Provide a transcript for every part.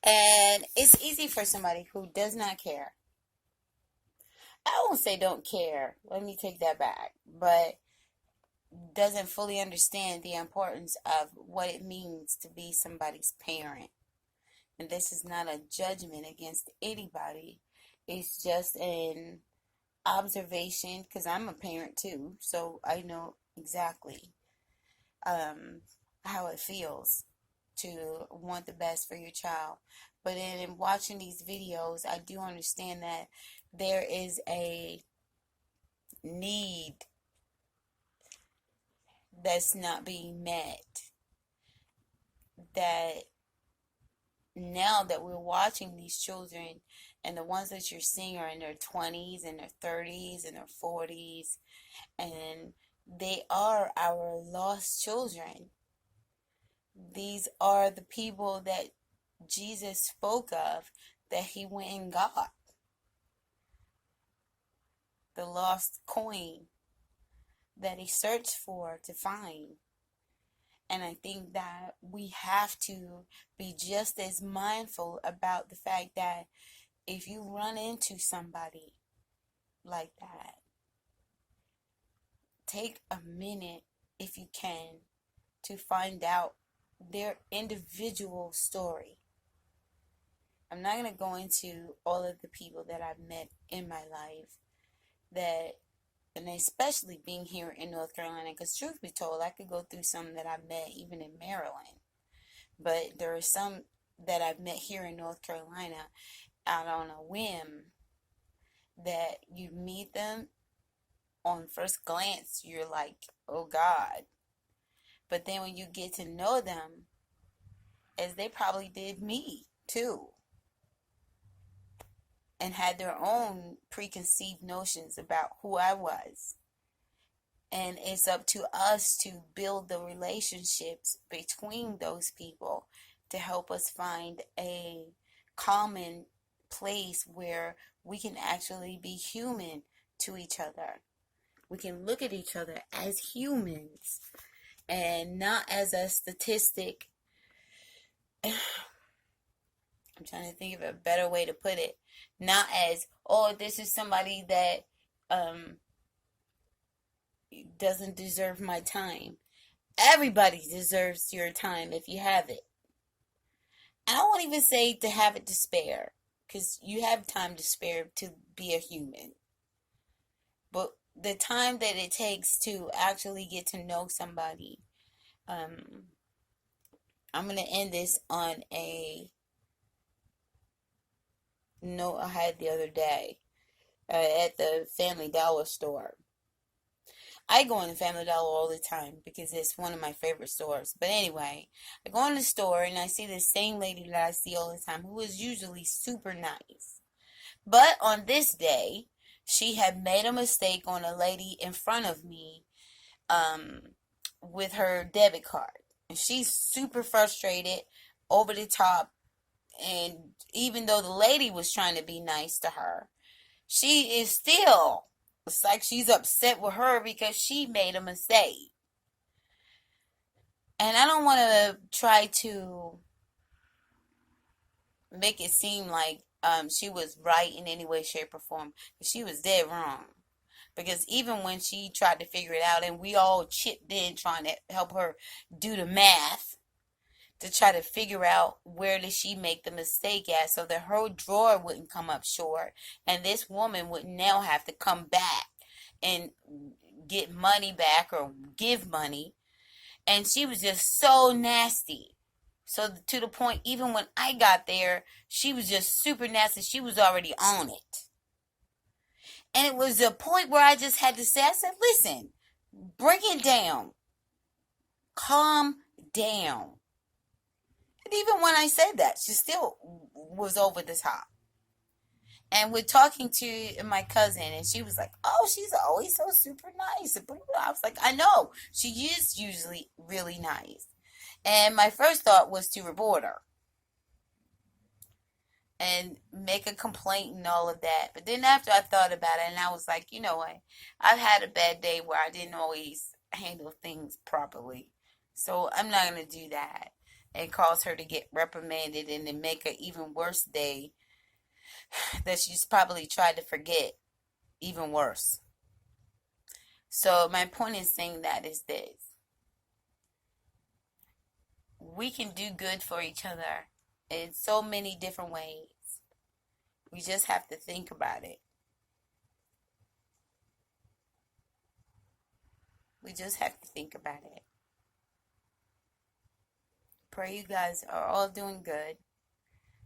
And it's easy for somebody who does not care. I won't say don't care. Let me take that back. But doesn't fully understand the importance of what it means to be somebody's parent. And this is not a judgment against anybody. It's just an observation because I'm a parent too. So I know exactly um, how it feels to want the best for your child. But in watching these videos, I do understand that there is a need that's not being met. That now that we're watching these children, and the ones that you're seeing are in their 20s and their 30s and their 40s, and they are our lost children. These are the people that Jesus spoke of that he went and got. The lost coin that he searched for to find. And I think that we have to be just as mindful about the fact that if you run into somebody like that, take a minute, if you can, to find out their individual story. I'm not going to go into all of the people that I've met in my life and especially being here in North Carolina, because truth be told, I could go through some that I've met even in Maryland. But there are some that I've met here in North Carolina out on a whim that you meet them on first glance, you're like, oh God. But then when you get to know them, as they probably did me too, and had their own preconceived notions about who I was. And it's up to us to build the relationships between those people to help us find a common place where we can actually be human to each other. We can look at each other as humans and not as a statistic. I'm trying to think of a better way to put it. Not as, oh, this is somebody that doesn't deserve my time. Everybody deserves your time if you have it. I won't even say to have it to spare, because you have time to spare to be a human. But the time that it takes to actually get to know somebody, I'm going to end this on a note I had the other day at the Family Dollar store. I go in the Family Dollar all the time because it's one of my favorite stores. But anyway, I go in the store and I see this same lady that I see all the time who is usually super nice. But on this day, she had made a mistake on a lady in front of me with her debit card. And she's super frustrated, over the top. And even though the lady was trying to be nice to her, she is still, it's like she's upset with her because she made a mistake. And I don't want to try to make it seem like she was right in any way, shape, or form. She was dead wrong. Because even when she tried to figure it out and we all chipped in trying to help her do the math to try to figure out where did she make the mistake at so that her drawer wouldn't come up short and this woman would now have to come back and get money back or give money. And she was just so nasty. So to the point, even when I got there, she was just super nasty. She was already on it. And it was a point where I just had to say, I said, listen, bring it down. Calm down. And even when I said that, she still was over the top. And we're talking to my cousin, and she was like, oh, she's always so super nice. I was like, I know. She is usually really nice. And my first thought was to report her and make a complaint and all of that. But then after I thought about it, and I was like, you know what? I've had a bad day where I didn't always handle things properly. So I'm not going to do that. and cause her to get reprimanded and then make an even worse day that she's probably tried to forget even worse. So my point in saying that is this: we can do good for each other in so many different ways. We just have to think about it. We just have to think about it. Pray you guys are all doing good.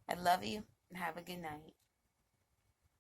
I love you and have a good night.